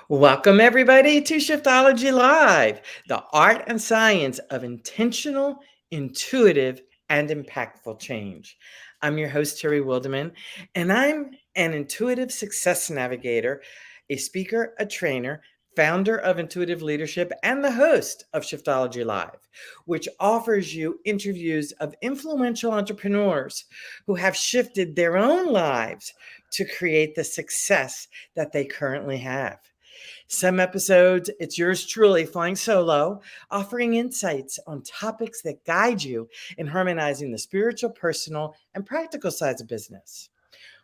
Welcome, everybody, to Shiftology Live, the art and science of intentional, intuitive, and impactful change. I'm your host, Terry Wildemann, and I'm an intuitive success navigator, a speaker, a trainer, founder of Intuitive Leadership, and the host of Shiftology Live, which offers you interviews of influential entrepreneurs who have shifted their own lives to create the success that they currently have. Some episodes, it's yours truly flying solo, offering insights on topics that guide you in harmonizing the spiritual, personal, and practical sides of business.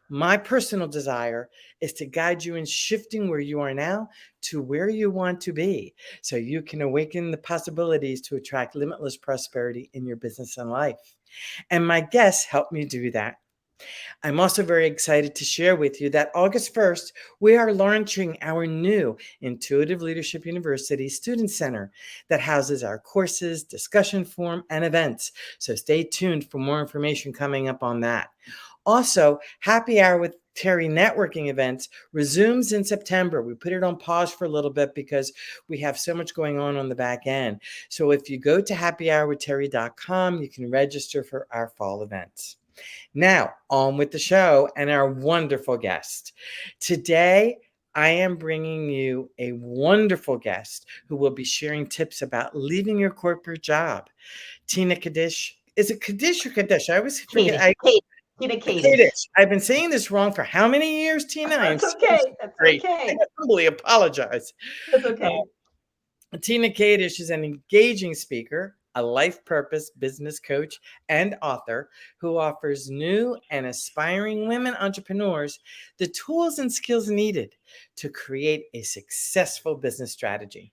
My personal desire is to guide you in shifting where you are now to where you want to be so you can awaken the possibilities to attract limitless prosperity in your business and life. And my guests help me do that. I'm also very excited to share with you that August 1st, we are launching our new Intuitive Leadership University Student Center that houses our courses, discussion forum, and events. So stay tuned for more information coming up on that. Also, Happy Hour with Terry networking events resumes in September. We put it on pause for a little bit because we have so much going on the back end. So if you go to happyhourwithterry.com, you can register for our fall events. Now, on with the show and our wonderful guest. Today, I am bringing you a wonderful guest who will be sharing tips about leaving your corporate job. Tina Kadish. Is it Kadish or Kadish? I always forget. Tina Kadish. Kadish. I've been saying this wrong for how many years, Tina? I am That's so okay. That's sorry. I okay. humbly apologize. That's okay. Tina Kadish is an engaging speaker, a life purpose business coach, and author who offers new and aspiring women entrepreneurs the tools and skills needed to create a successful business strategy.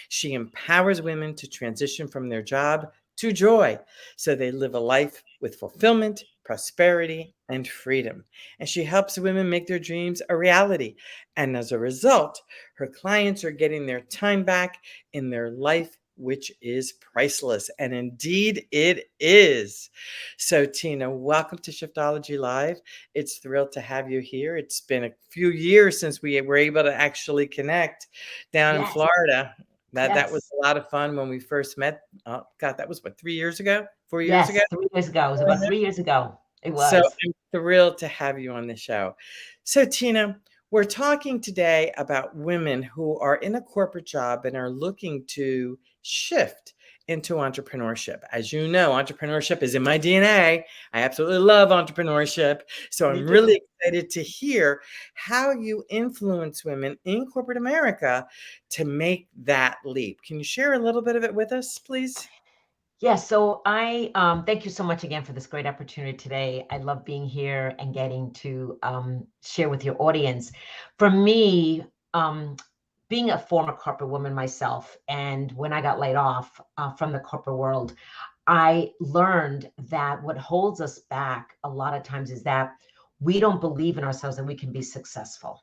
She empowers women to transition from their job to joy so they live a life with fulfillment, prosperity, and freedom. And she helps women make their dreams a reality. And as a result, her clients are getting their time back in their life, which is priceless. And indeed, it is. So, Tina, welcome to Shiftology Live. It's thrilled to have you here. It's been a few years since we were able to actually connect down in Yes. Florida. That was Yes. a lot of fun when we first met. Oh, God, that was what, 3 years ago? 4 years ago? Yes. 3 years ago. It was about 3 years ago. It So was. I'm thrilled to have you on the show. So, Tina, we're talking today about women who are in a corporate job and are looking to shift into entrepreneurship. As you know, entrepreneurship is in my DNA. I absolutely love entrepreneurship. So Me I'm too. really excited to hear how you influence women in corporate America to make that leap. Can you share a little bit of it with us, please? Yes. So I thank you so much again for this great opportunity today. I love being here and getting to share with your audience. For me, being a former corporate woman myself, and when I got laid off from the corporate world, I learned that what holds us back a lot of times is that we don't believe in ourselves and we can be successful.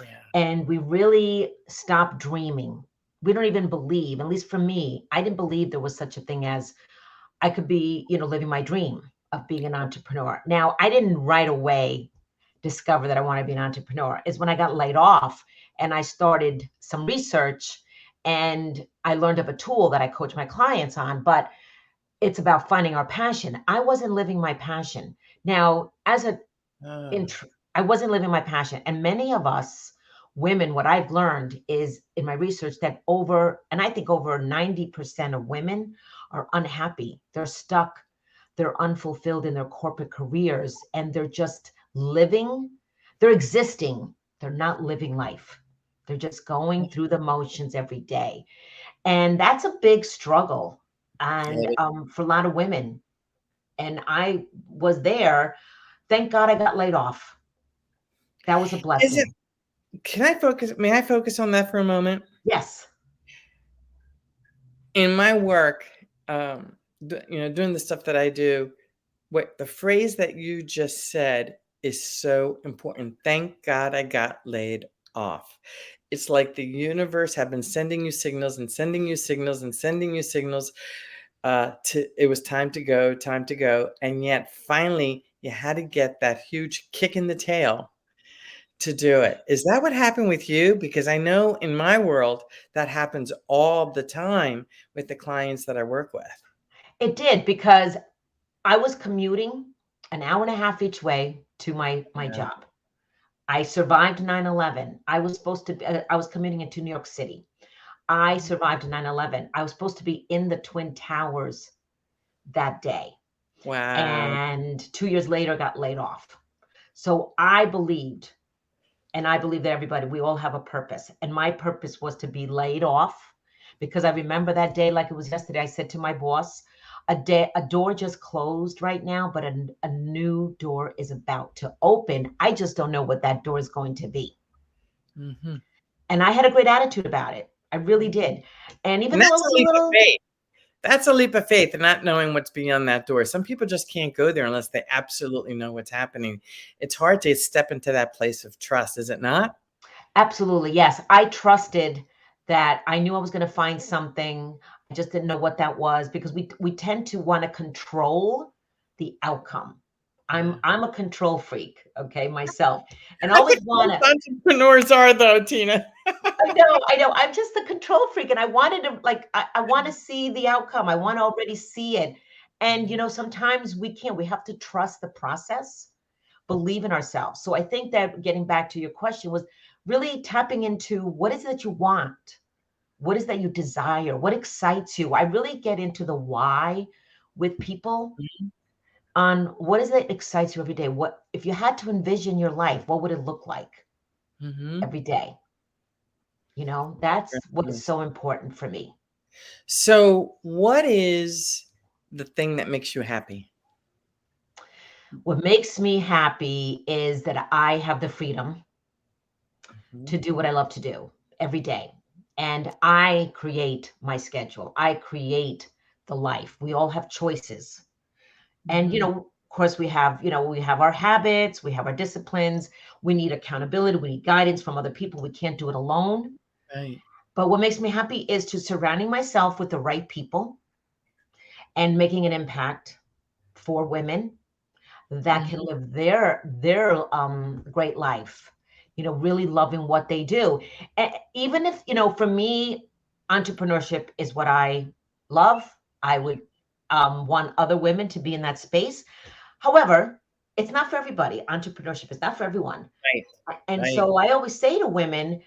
Yeah. And we really stop dreaming. We don't even believe, at least for me, I didn't believe there was such a thing as I could be, living my dream of being an entrepreneur. Now, I didn't right away discover that I want to be an entrepreneur. Is when I got laid off and I started some research and I learned of a tool that I coach my clients on, but it's about finding our passion. I wasn't living my passion. Now, as a Oh, I wasn't living my passion. And many of us women, what I've learned is in my research that and I think over 90% of women are unhappy. They're stuck. They're unfulfilled in their corporate careers and they're just living, they're existing. They're not living life. They're just going through the motions every day. And that's a big struggle. And yeah. for a lot of women. And I was there. Thank God I got laid off. That was a Is it blessing. may I focus on that for a moment? Yes. In my work, doing the stuff that I do, what the phrase that you just said is so important. Thank God I got laid off. It's like the universe have been sending you signals and sending you signals and sending you signals. It was time to go, time to go, and yet finally you had to get that huge kick in the tail to do it. Is that what happened with you? Because I know in my world that happens all the time with the clients that I work with. It did, because I was commuting an hour and a half each way to my Yeah. job. I survived 9/11. I was supposed to be, I was commuting into New York City. I survived 9/11. I was supposed to be in the Twin Towers that day. Wow. And 2 years later, got laid off. So I believed, and I believe that everybody, we all have a purpose. And my purpose was to be laid off, because I remember that day like it was yesterday. I said to my boss, a door just closed right now, but a new door is about to open. I just don't know what that door is going to be. Mhm. And I had a great attitude about it. I really did. And even And though I that's was a a leap of little, faith. That's a leap of faith and not knowing what's beyond that door. Some people just can't go there unless they absolutely know what's happening. It's hard to step into that place of trust, is it not? absolutely, yes. I trusted that I knew I was going to find something. I just didn't know what that was, because we tend to want to control the outcome. Yeah. I'm a control freak, okay, myself, and I think always want most to. entrepreneurs are though, Tina. I know. I'm just the control freak, and I wanted to, like, I want to see the outcome. I want to already see it. And sometimes we can't. We have to trust the process, believe in ourselves. So I think that, getting back to your question, was really tapping into what is it that you want? What is that you desire? What excites you? I really get into the why with people, on what is it that excites you every day? What, if you had to envision your life, what would it look like Mhm. every day? That's what is so important for me. So, what is the thing that makes you happy? What makes me happy is that I have the freedom Mhm. to do what I love to do every day. And I create my schedule. I create the life. We all have choices. And, Mhm. of course, we have our habits, we have our disciplines. We need accountability, we need guidance from other people. We can't do it alone. Right. But what makes me happy is to surrounding myself with the right people and making an impact for women that can Mhm. live their great life, really loving what they do. Even if, for me, entrepreneurship is what I love. I would want other women to be in that space. However, it's not for everybody. Entrepreneurship is not for everyone. Right. And Right. so I always say to women,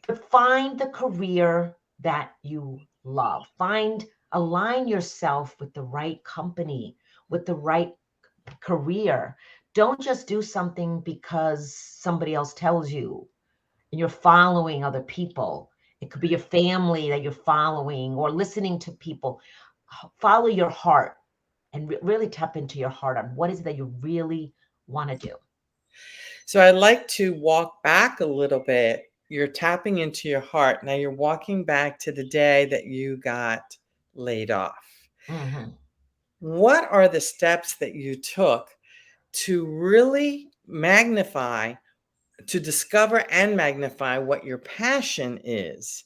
to find the career that you love. Align yourself with the right company, with the right career. Don't just do something because somebody else tells you and you're following other people. It could be your family that you're following, or listening to people. Follow your heart, and really tap into your heart on what is it that you really want to do. So, I'd like to walk back a little bit. You're tapping into your heart. Now, you're walking back to the day that you got laid off. Hmm. What are the steps that you took to really magnify, to discover and magnify what your passion is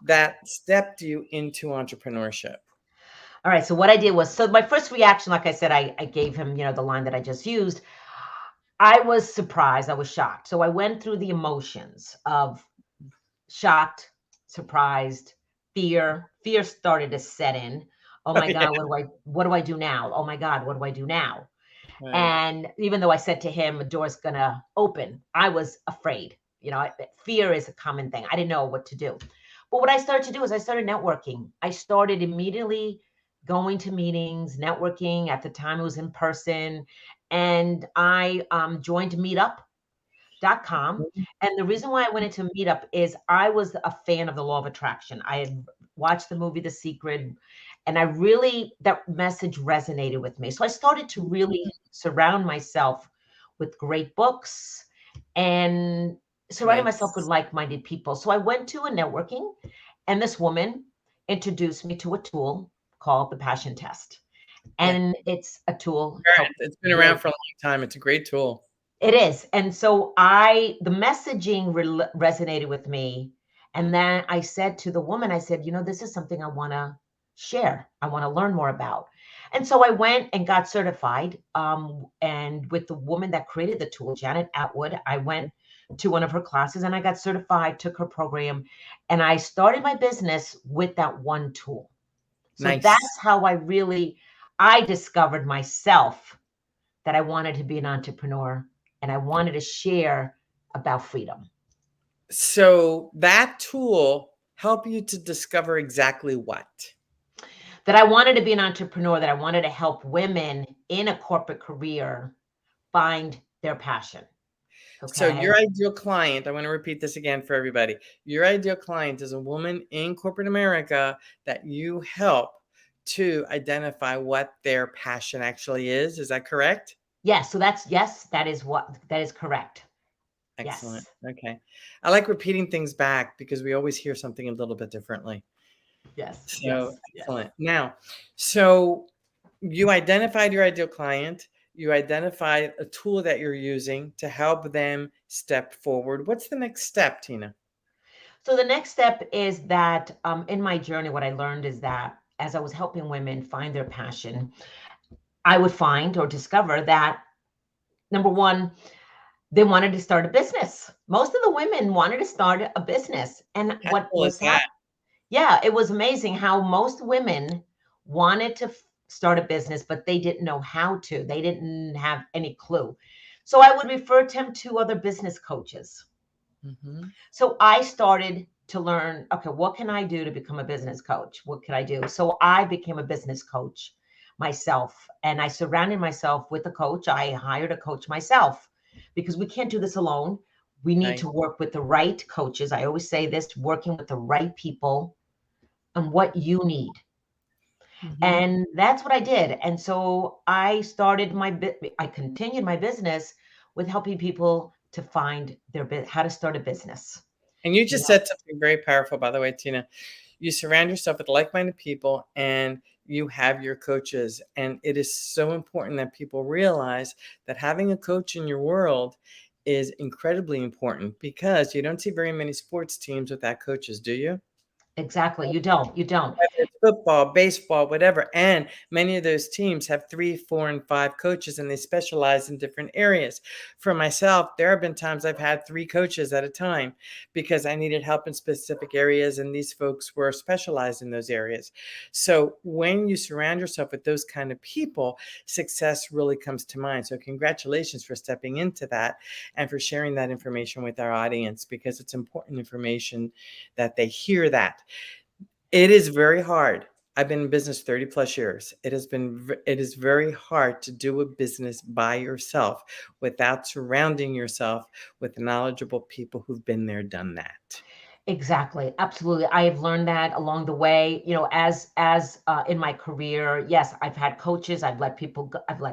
that stepped you into entrepreneurship? All right. So what I did was, so my first reaction, like I said, I gave him, the line that I just used. I was surprised. I was shocked. So I went through the emotions of shocked, surprised, fear. Fear started to set in. Oh Oh, my yeah. God, what do I do now? Oh my God, what do I do now? Right. And even though I said to him, the door's gonna open, I was afraid. Fear is a common thing. I didn't know what to do. But what I started to do is I started networking. I started immediately going to meetings, networking. At the time, it was in person. And I joined meetup.com. And the reason why I went into Meetup is I was a fan of the law of attraction. I had watched the movie The Secret, and that message resonated with me. So I started to really surround myself with great books and surrounding myself with Nice. like-minded people. So I went to a networking, and this woman introduced me to a tool called the Passion Test. Yeah. And it's a tool Current. help It's been around build. for a long time. It's a great tool. It is. And so the messaging resonated with me. And then I said to the woman, I said, this is something I want to share. I want to learn more about. And so I went and got certified. And with the woman that created the tool, Janet Atwood, I went to one of her classes and I got certified, took her program, and I started my business with that one tool. So Nice. that's how I discovered myself, that I wanted to be an entrepreneur and I wanted to share about freedom. So that tool help you to discover exactly what? That I wanted to be an entrepreneur, that I wanted to help women in a corporate career find their passion. So your Okay. ideal client, I want to repeat this again for everybody. Your ideal client is a woman in corporate America that you help to identify what their passion actually is. Is that correct? Yes. So yes, that is correct. Excellent. Yes. Okay. I like repeating things back because we always hear something a little bit differently. Yes. So Yes. Yes. excellent. Now, so you identified your ideal client, you identified a tool that you're using to help them step forward. What's the next step, Tina? So the next step is that in my journey, what I learned is that as I was helping women find their passion, I would find or discover that number one, they wanted to start a business. Most of the women wanted to start a business. And How what cool is was that? happening, yeah, it was amazing how most women wanted to start a business, but they didn't know how to. They didn't have any clue. So I would refer them to other business coaches. Mhm. So I started to learn, okay, what can I do to become a business coach? What can I do? So I became a business coach myself, and I surrounded myself with a coach. I hired a coach myself because we can't do this alone. We need Nice. to work with the right coaches. I always say this, working with the right people and what you need. Mhm. And that's what I did. And so I continued my business with helping people to find how to start a business. And you You just know, said something very powerful, by the way, Tina. You surround yourself with like-minded people and you have your coaches. And it is so important that people realize that having a coach in your world is incredibly important because you don't see very many sports teams without coaches, do you? exactly. You don't. Whether it's football, baseball, whatever. And many of those teams have 3, 4, and 5 coaches, and they specialize in different areas. For myself, there have been times I've had 3 coaches at a time because I needed help in specific areas, and these folks were specialized in those areas. So when you surround yourself with those kind of people, success really comes to mind. So congratulations for stepping into that and for sharing that information with our audience because it's important information that they hear that. It is very hard. I've been in business 30 plus years. It is very hard to do a business by yourself without surrounding yourself with knowledgeable people who've been there, done that. Exactly. Absolutely. I have learned that along the way, as in my career. Yes, I've had coaches, I've let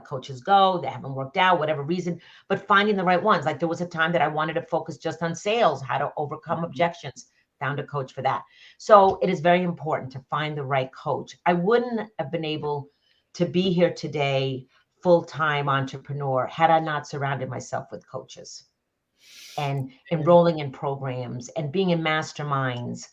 coaches go, they haven't worked out, whatever reason, but finding the right ones. Like there was a time that I wanted to focus just on sales, how to overcome Mhm. objections, found a coach for that. So it is very important to find the right coach. I wouldn't have been able to be here today, full-time entrepreneur, had I not surrounded myself with coaches and enrolling in programs and being in masterminds,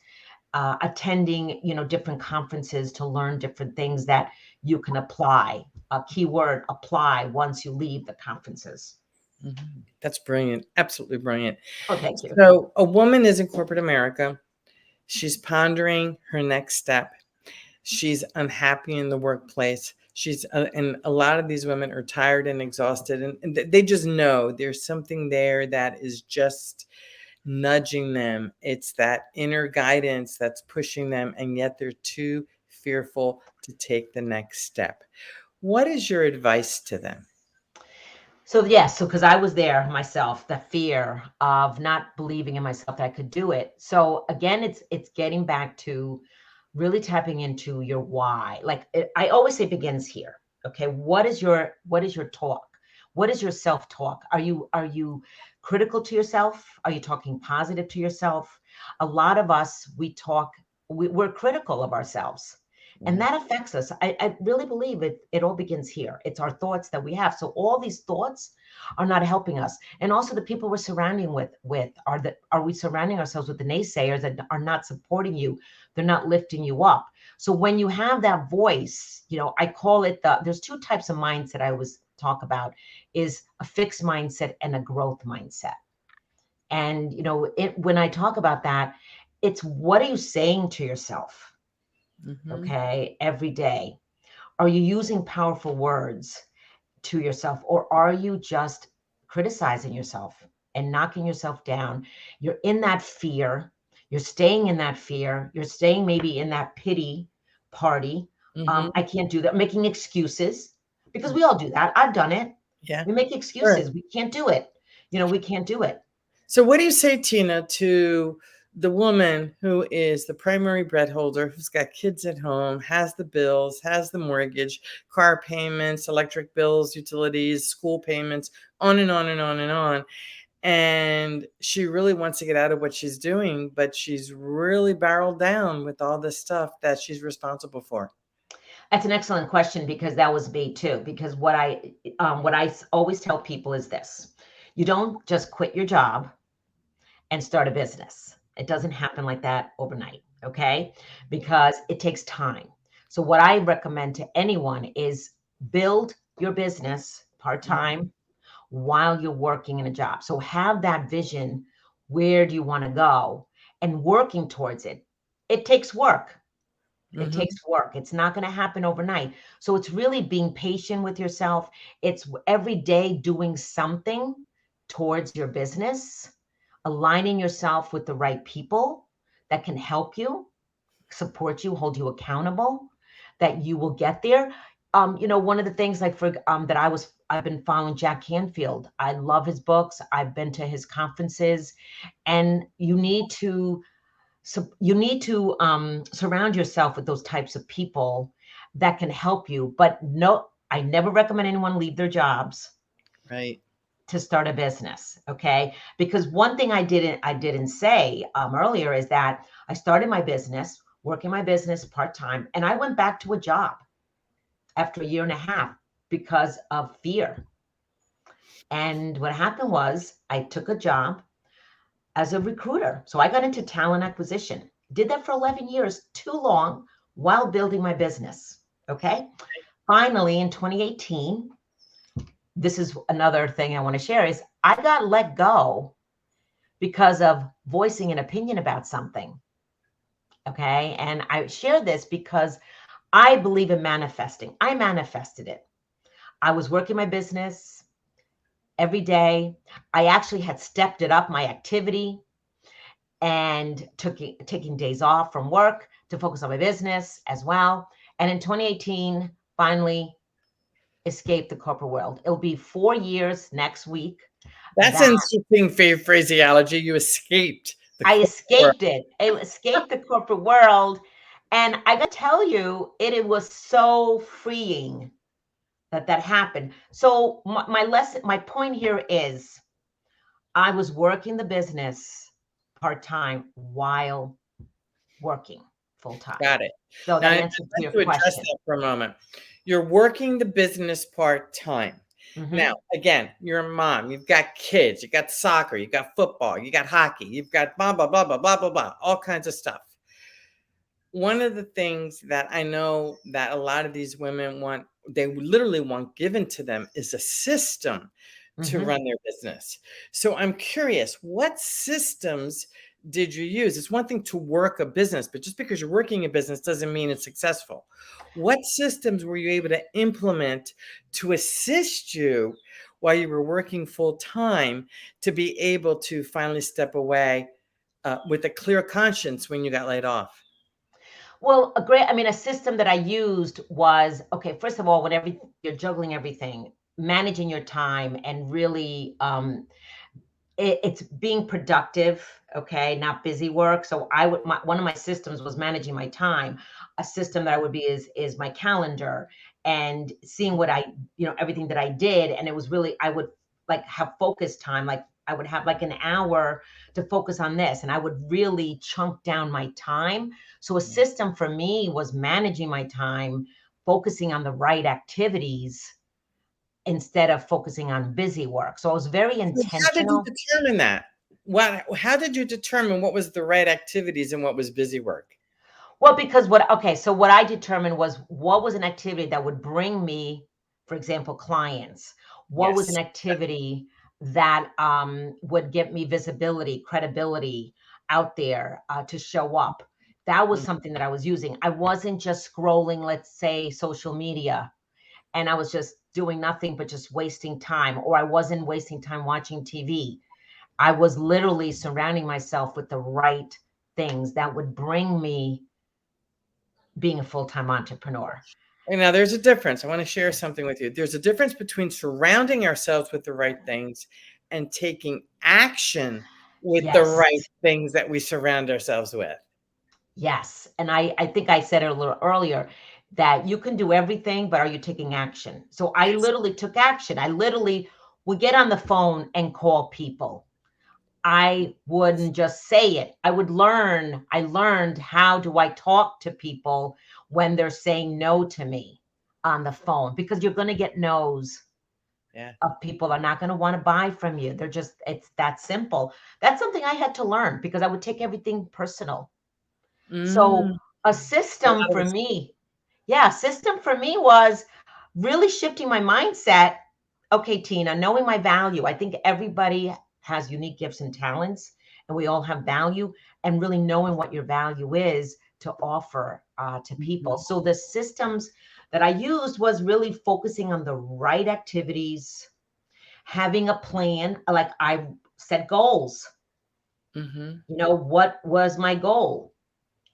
attending, different conferences to learn different things that you can apply. A keyword, apply once you leave the conferences. Mhm. That's brilliant. Absolutely brilliant. Oh, thank you. So, a woman is in corporate America. She's pondering her next step. She's unhappy in the workplace. And a lot of these women are tired and exhausted, and they just know there's something there that is just nudging them. It's that inner guidance that's pushing them, and yet they're too fearful to take the next step. What is your advice to them? So yes, so because I was there myself, the fear of not believing in myself that I could do it. So again, it's getting back to really tapping into your why. I always say, begins here. Okay, what is your talk? What is your self talk? Are you critical to yourself? Are you talking positive to yourself? A lot of us, we're critical of ourselves. And Yeah. that affects us. I really believe it all begins here. It's our thoughts that we have. So all these thoughts are not helping us. And also the people we're surrounding with are we surrounding ourselves with the naysayers that are not supporting you? They're not lifting you up. So when you have that voice, I call it there's two types of mindset I always talk about, is a fixed mindset and a growth mindset. And, when I talk about that, it's what are you saying to yourself, Mm-hmm. okay, every day? Are you using powerful words to yourself, or are you just criticizing yourself and knocking yourself down? You're in that fear. You're staying in that fear. You're staying maybe in that pity party. Mm-hmm. I can't do that. Making excuses, because we all do that. I've done it. Yeah. We make Sure. excuses. We can't do it. We can't do it. So, what do you say, Tina, to the woman who is the primary bread holder, who's got kids at home, has the bills, has the mortgage, car payments, electric bills, utilities, school payments, on and on and on and on. And she really wants to get out of what she's doing, but she's really barreled down with all the stuff that she's responsible for. That's an excellent question, because that was me too. Because what I always tell people is this: you don't just quit your job and start a business. It doesn't happen like that overnight, okay? Because it takes time. So what I recommend to anyone is build your business part-time while you're working in a job. So have that vision. Where do you want to go? And working towards it. It takes work. It Mm-hmm. takes work. It's not going to happen overnight. So it's really being patient with yourself. It's every day doing something towards your business, aligning yourself with the right people that can help you, support you, hold you accountable, that you will get there. One of the things, like, for that I've been following Jack Canfield. I love his books. I've been to his conferences, and you need to surround yourself with those types of people that can help you. But no, I never recommend anyone leave their jobs Right. to start a business. Okay. Because one thing I didn't say earlier is that I started my business, working my business part-time, and I went back to a job after a year and a half because of fear. And what happened was I took a job as a recruiter. So I got into talent acquisition, did that for 11 years, too long, while building my business. Okay. Finally, in 2018, this is another thing I want to share, is I got let go because of voicing an opinion about something. Okay. And I share this because I believe in manifesting. I manifested it. I was working my business every day. I actually had stepped it up, my activity, and taking days off from work to focus on my business as well. And in 2018, finally escaped the corporate world. It'll be 4 years next week That's that interesting phraseology. You escaped the I corporate world. escaped it. I escaped the corporate world. And I got to tell you, it was so freeing that happened. So my point here is, I was working the business part-time while working full-time. Got it. So Now, that I'd answers like your to address question. that for a moment. You're working the business part-time. Now, Hmm. again, you're a mom, you've got kids, you got soccer, you got football, you got hockey, you've got blah, blah, blah, blah, blah, blah, blah, all kinds of stuff. One of the things that I know that a lot of these women want, they literally want given to them, is a system to Hmm. run their business. So I'm curious, what systems did you use? It's one thing to work a business, but just because you're working a business doesn't mean it's successful. What systems were you able to implement to assist you while you were working full time to be able to finally step away with a clear conscience when you got laid off? Well, a system that I used was, okay, first of all, when you're juggling everything, managing your time, and really it's being productive, okay, not busy work. So one of my systems was managing my time. A system that I would be is my calendar, and seeing what everything that I did. And it was really, I would like have focus time. Like I would have like an hour to focus on this, and I would really chunk down my time. So a system for me was managing my time, focusing on the right activities instead of focusing on busy work. So I was very So how did you intentional. determine that? How did you determine what was the right activities and what was busy work? Well, because okay, so what I determined was what was an activity that would bring me, for example, clients? What was an Yes. activity that would get me visibility, credibility out there to show up? That was Mm. something that I was using. I wasn't just scrolling, let's say, social media, and I was just doing nothing but just wasting time, or I wasn't wasting time watching TV. I was literally surrounding myself with the right things that would bring me being a full-time entrepreneur. And now there's a difference. I want to share something with you. There's a difference between surrounding ourselves with the right things and taking action with the Yes, right things that we surround ourselves with. yes. And I think I said it a little earlier that you can do everything, but are you taking action? So I Yes. literally took action. I literally would get on the phone and call people. I wouldn't just say it. I would learn. I learned how do I talk to people when they're saying no to me on the phone, because you're going to get no's Yeah. of people are not going to want to buy from you. They're just, it's that simple. That's something I had to learn because I would take everything personal. So Mm. a A system lot of for us. me, yeah, system for me was really shifting my mindset. Okay, Tina, knowing my value. I think everybody has unique gifts and talents, and we all have value, and really knowing what your value is to offer to people. Mhm. So the systems that I used was really focusing on the right activities, having a plan. Like I set goals. Mhm. What was my goal?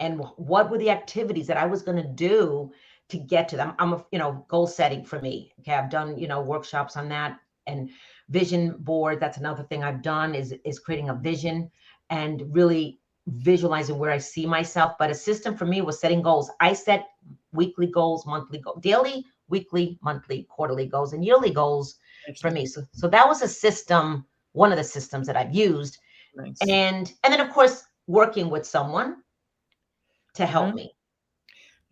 And what were the activities that I was going to do to get to them. I'm a, goal setting for me. Okay, I've done workshops on that, and vision board. That's another thing I've done is creating a vision and really visualizing where I see myself. But a system for me was setting goals. I set weekly goals, monthly goals, daily, weekly, monthly, quarterly goals, and yearly goals for Excellent. me. So that was a system, one of the systems that I've used, Nice. and then of course working with someone to help Mhm. me.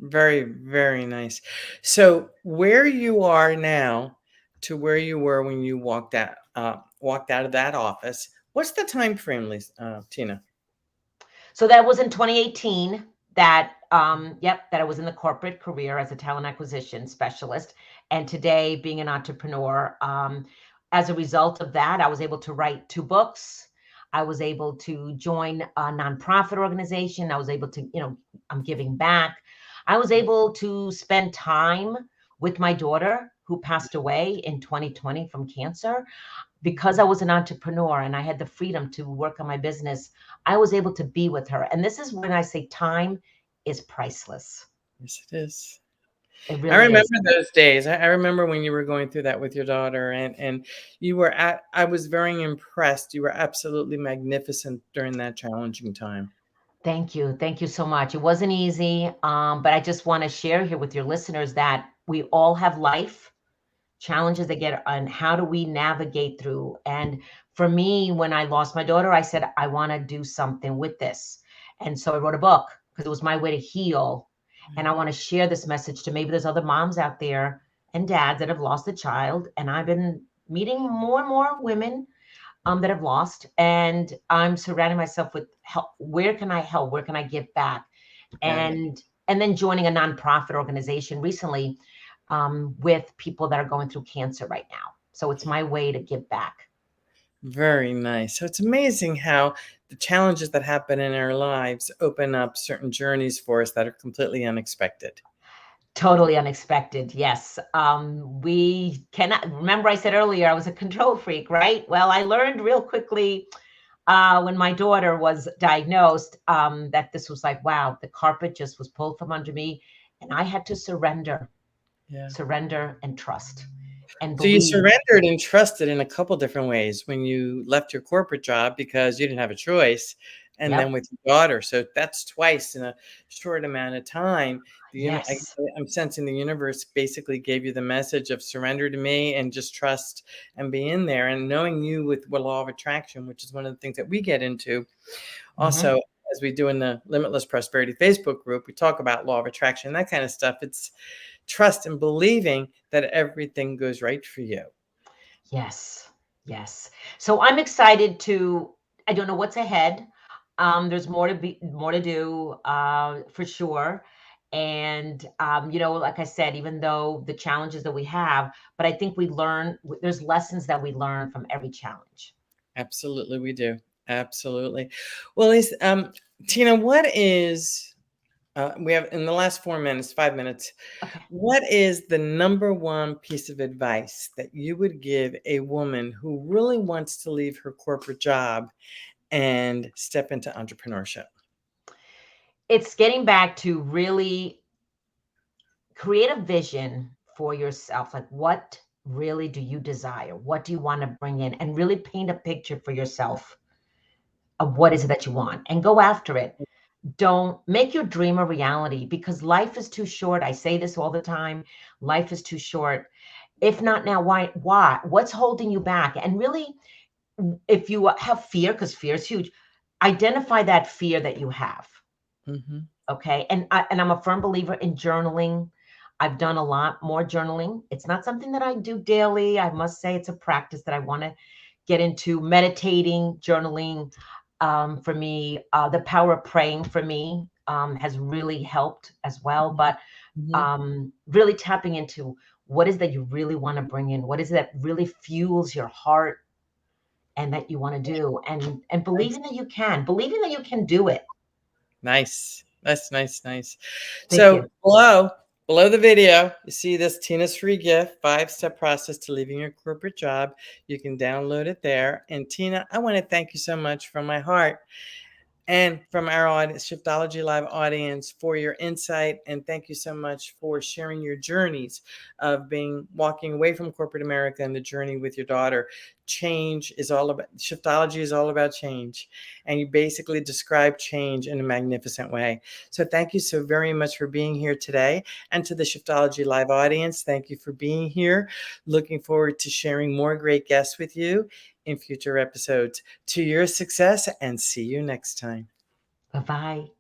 Very, very nice. So where you are now to where you were when you walked out of that office, what's the time frame, Tina? So that was in 2018 that that I was in the corporate career as a talent acquisition specialist, and today being an entrepreneur. As a result of that, I was able to write 2 books. I was able to join a nonprofit organization. I was able to, I'm giving back. I was able to spend time with my daughter who passed away in 2020 from cancer. Because I was an entrepreneur and I had the freedom to work on my business, I was able to be with her. And this is when I say time is priceless. Yes, it is. It I really is. remember those days. I remember when you were going through that with your daughter, and you were at. I was very impressed. You were absolutely magnificent during that challenging time. Thank you. Thank you so much. It wasn't easy, but I just want to share here with your listeners that we all have life challenges that get and how do we navigate through. And for me, when I lost my daughter, I said, I want to do something with this. And so I wrote a book because it was my way to heal. And I want to share this message to maybe there's other moms out there and dads that have lost a child. And I've been meeting more and more women that have lost. And I'm surrounding myself with help. Where can I help? Where can I give back? Yeah, And then joining a nonprofit organization recently with people that are going through cancer right now. So it's my way to give back. very nice. So it's amazing how the challenges that happen in our lives open up certain journeys for us that are completely unexpected. Totally unexpected. Yes. We cannot remember I said earlier I was a control freak, right? Well, I learned real quickly when my daughter was diagnosed that this was like, wow, the carpet just was pulled from under me. And I had to Yeah. surrender and trust and So you believe. surrendered and trusted in a couple different ways when you left your corporate job because you didn't have a choice, and then Yep. with your daughter. So that's twice in a short amount of time. Yes. I'm sensing the universe basically gave you the message of surrender to me and just trust and be in there. And knowing you with law of attraction, which is one of the things that we get into Hmm. also as we do in the Limitless Prosperity Facebook group. We talk about law of attraction, that kind of stuff. It's trust and believing that everything goes right for you. Yes. Yes. So I'm excited to, I don't know what's ahead. There's more to do, for sure. And like I said, even though the challenges that we have, but I think there's lessons that we learn from every challenge. Absolutely, we do. Absolutely. Well, Tina, what is, we have in the last 4 minutes, 5 minutes, Okay. what is the number one piece of advice that you would give a woman who really wants to leave her corporate job and step into entrepreneurship? It's getting back to really create a vision for yourself. Like, what really do you desire? What do you want to bring in? And really paint a picture for yourself of what is it that you want and go after it. Don't make your dream a reality, because life is too short. I say this all the time. Life is too short. If not now, why? Why? What's holding you back? And really, if you have fear, because fear is huge, identify that fear that you have. Mm-hmm. Okay. And I'm a firm believer in journaling. I've done a lot more journaling. It's not something that I do daily. I must say it's a practice that I want to get into. Meditating, journaling, for me, the power of praying for me, has really helped as well. But Mm-hmm. really tapping into what is that you really want to bring in, what is it that really fuels your heart and that you want to do, and Nice. believing that you can do it. Nice. That's nice, nice. Thank So you. below the video, you see this Tina's free gift, 5-step process to leaving your corporate job. You can download it there. And Tina, I want to thank you so much from my heart and from our audience, Shiftology Live audience, for your insight. And thank you so much for sharing your journeys of walking away from corporate America and the journey with your daughter. Shiftology is all about change. And you basically describe change in a magnificent way. So thank you so very much for being here today. And to the Shiftology Live audience, thank you for being here. Looking forward to sharing more great guests with you in future episodes. To your success, and see you next time. Bye bye.